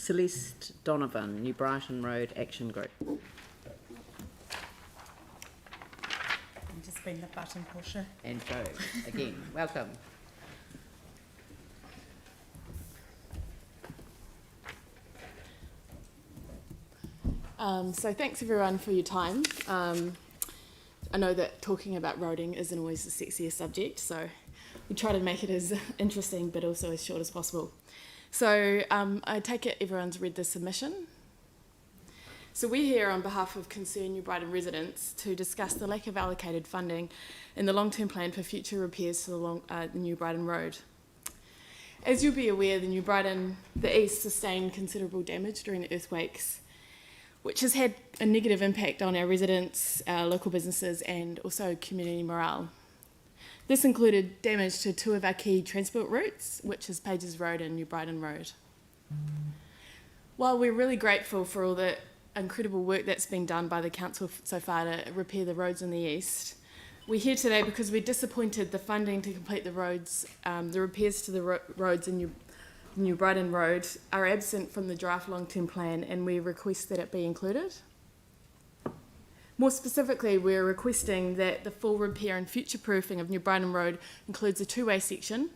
Celeste Donovan, New Brighton Road Action Group. I'm just being the button pusher. And Joe, again, welcome. So thanks everyone for your time. I know that talking about roading isn't always the sexiest subject, so we try to make it as interesting but also as short as possible. So I take it everyone's read the submission. So we're here on behalf of concerned New Brighton residents to discuss the lack of allocated funding in the long-term plan for future repairs to the New Brighton Road. As you'll be aware, the East sustained considerable damage during the earthquakes, which has had a negative impact on our residents, our local businesses, and also community morale. This included damage to two of our key transport routes, which is Pages Road and New Brighton Road. While we're really grateful for all the incredible work that's been done by the council so far to repair the roads in the east, we're here today because we're disappointed the funding to complete the roads, the repairs to the roads in New Brighton Road are absent from the draft long-term plan, and we request that it be included. More specifically, we're requesting that the full repair and future-proofing of New Brighton Road includes a two-way section,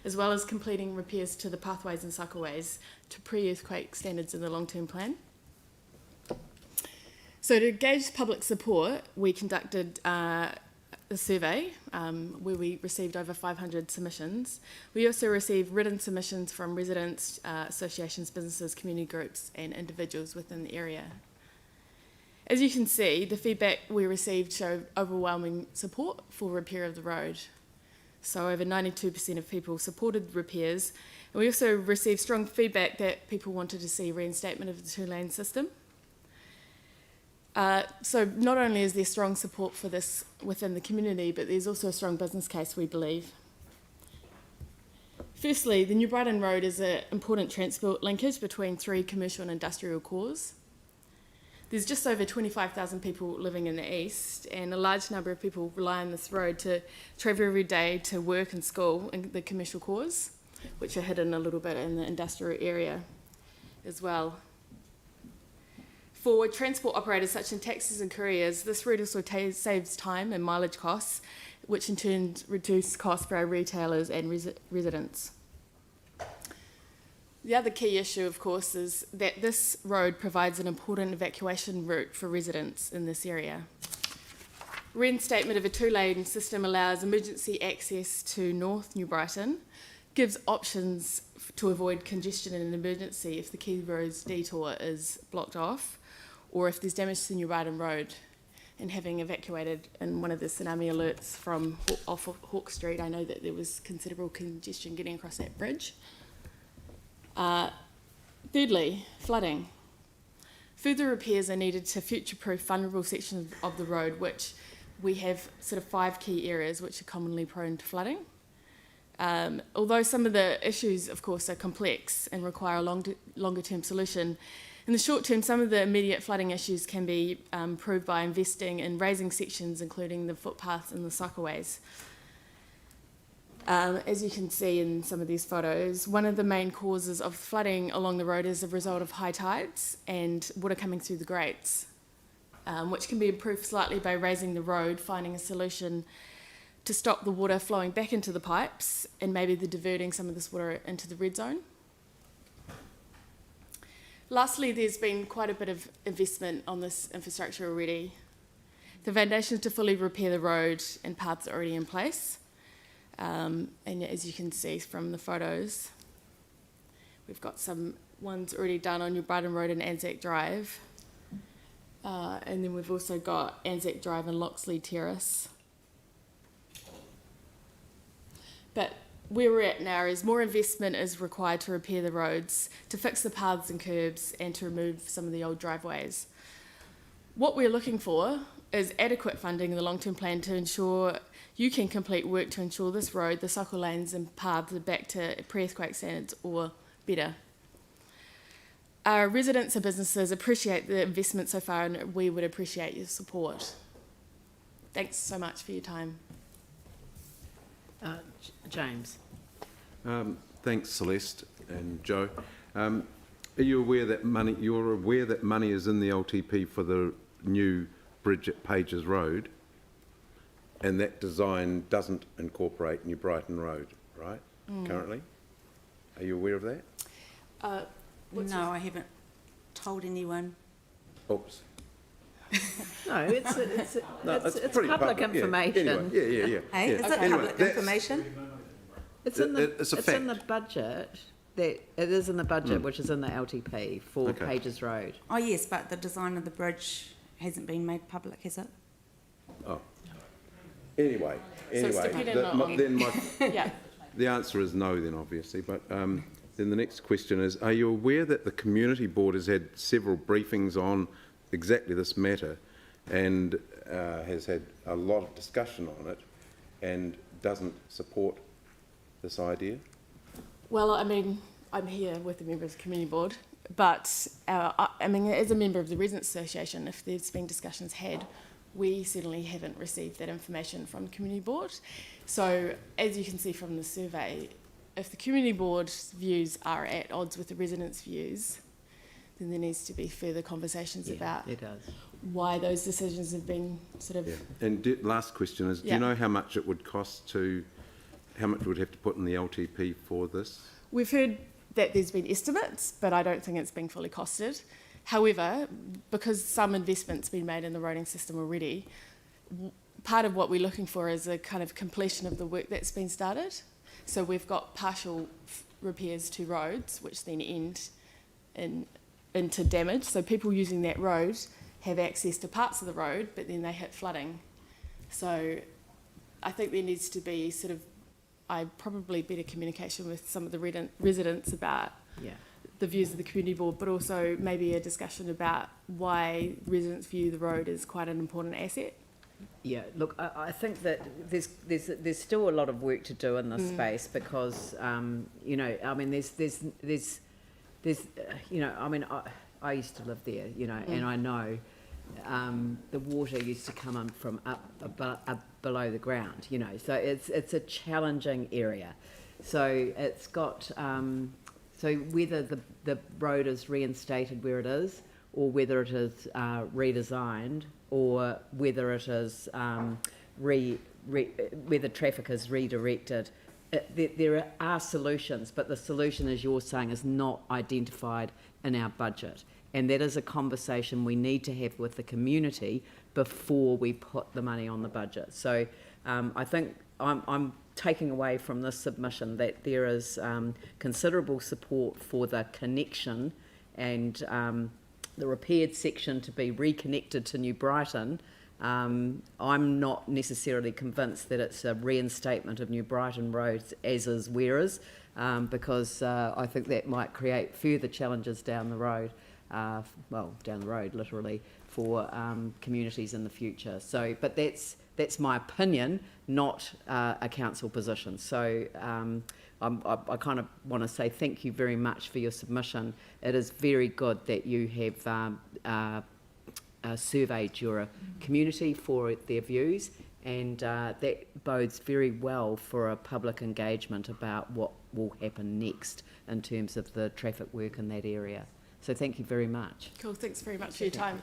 as well as completing repairs to the pathways and cycleways to pre-earthquake standards in the long-term plan. So to gauge public support, we conducted a survey where we received over 500 submissions. We also received written submissions from residents, associations, businesses, community groups and individuals within the area. As you can see, the feedback we received showed overwhelming support for repair of the road. So over 92% of people supported repairs, and we also received strong feedback that people wanted to see reinstatement of the two-lane system. So not only is there strong support for this within the community, but there's also a strong business case, we believe. Firstly, the New Brighton Road is an important transport linkage between three commercial and industrial cores. There's just over 25,000 people living in the east, and a large number of people rely on this road to travel every day to work and school in the commercial cores, which are hidden a little bit in the industrial area as well. For transport operators such as taxis and couriers, this route also saves time and mileage costs, which in turn reduce costs for our retailers and residents. The other key issue, of course, is that this road provides an important evacuation route for residents in this area. Reinstatement of a two-lane system allows emergency access to North New Brighton, gives options to avoid congestion in an emergency if the Key Roads detour is blocked off, or if there's damage to New Brighton Road. And having evacuated in one of the tsunami alerts from off of Hawke Street, I know that there was considerable congestion getting across that bridge. Thirdly, flooding. Further repairs are needed to future-proof vulnerable sections of the road, which we have sort of 5 key areas which are commonly prone to flooding. Although some of the issues, of course, are complex and require a longer-term solution, in the short term, some of the immediate flooding issues can be improved by investing in raising sections, including the footpaths and the cycleways. As you can see in some of these photos, one of the main causes of flooding along the road is a result of high tides and water coming through the grates, which can be improved slightly by raising the road, finding a solution to stop the water flowing back into the pipes, and maybe diverting some of this water into the red zone. Lastly, there's been quite a bit of investment on this infrastructure already. The foundations to fully repair the road and paths are already in place. And as you can see from the photos, we've got some ones already done on New Brighton Road and Anzac Drive. And then we've also got Anzac Drive and Loxley Terrace. But where we're at now is more investment is required to repair the roads, to fix the paths and curbs, and to remove some of the old driveways. What we're looking for is adequate funding in the long-term plan to ensure you can complete work to ensure this road, the cycle lanes and paths are back to pre-earthquake standards or better. Our residents and businesses appreciate the investment so far, and we would appreciate your support. Thanks so much for your time. James. Thanks, Celeste and Joe. Are you aware that money? You're aware that money is in the LTP for the new bridge at Pages Road, and that design doesn't incorporate New Brighton Road, right? Currently, are you aware of that? No, I haven't told anyone. Oops. No, it's pretty public yeah. information. Anyway, yeah. Hey, is it Anyway, public that's- information? It's in the It's a it's in the fact. budget. That it is in the budget, which is in the LTP for Okay. Pages Road. Oh yes, but the design of the bridge hasn't been made public, has it? Oh. Anyway, it's dependent on- then Yeah. the answer is no. Then obviously, but then the next question is: are you aware that the community board has had several briefings on exactly this matter, and has had a lot of discussion on it, and doesn't support this idea? Well, I mean, I'm here with the member of the community board, but I mean, as a member of the Residents Association, if there's been discussions had, we certainly haven't received that information from the community board. So, as you can see from the survey, if the community board's views are at odds with the residents' views, then there needs to be further conversations about It does. why those decisions have been sort of. Yeah. And last question is: do Yeah. you know how much it would cost to? How much would have to put in the LTP for this? We've heard that there's been estimates, but I don't think it's been fully costed. However, because some investment's been made in the roading system already, part of what we're looking for is a kind of completion of the work that's been started. So we've got partial repairs to roads, which then end into damage. So people using that road have access to parts of the road, but then they hit flooding. So I think there needs to be sort of probably better communication with some of the residents about the views of the community board, but also maybe a discussion about why residents view the road as quite an important asset. Yeah, look, I think that there's still a lot of work to do in this space because you know, I mean, there's you know, I mean, I used to live there, you know, and I know the water used to come in from up below the ground, you know, so it's a challenging area. So it's got so whether the road is reinstated where it is, or whether it is redesigned, or whether it is whether traffic is redirected, there are solutions, but the solution, as you're saying, is not identified in our budget. And that is a conversation we need to have with the community before we put the money on the budget. So I think I'm taking away from this submission that there is considerable support for the connection and the repaired section to be reconnected to New Brighton. I'm not necessarily convinced that it's a reinstatement of New Brighton roads as is where is, because I think that might create further challenges down the road. Well, down the road, literally, for communities in the future. So, but that's my opinion, not a council position. So, I kind of want to say thank you very much for your submission. It is very good that you have surveyed your community for their views, and that bodes very well for a public engagement about what will happen next in terms of the traffic work in that area. So thank you very much. Cool, thanks very much for your time.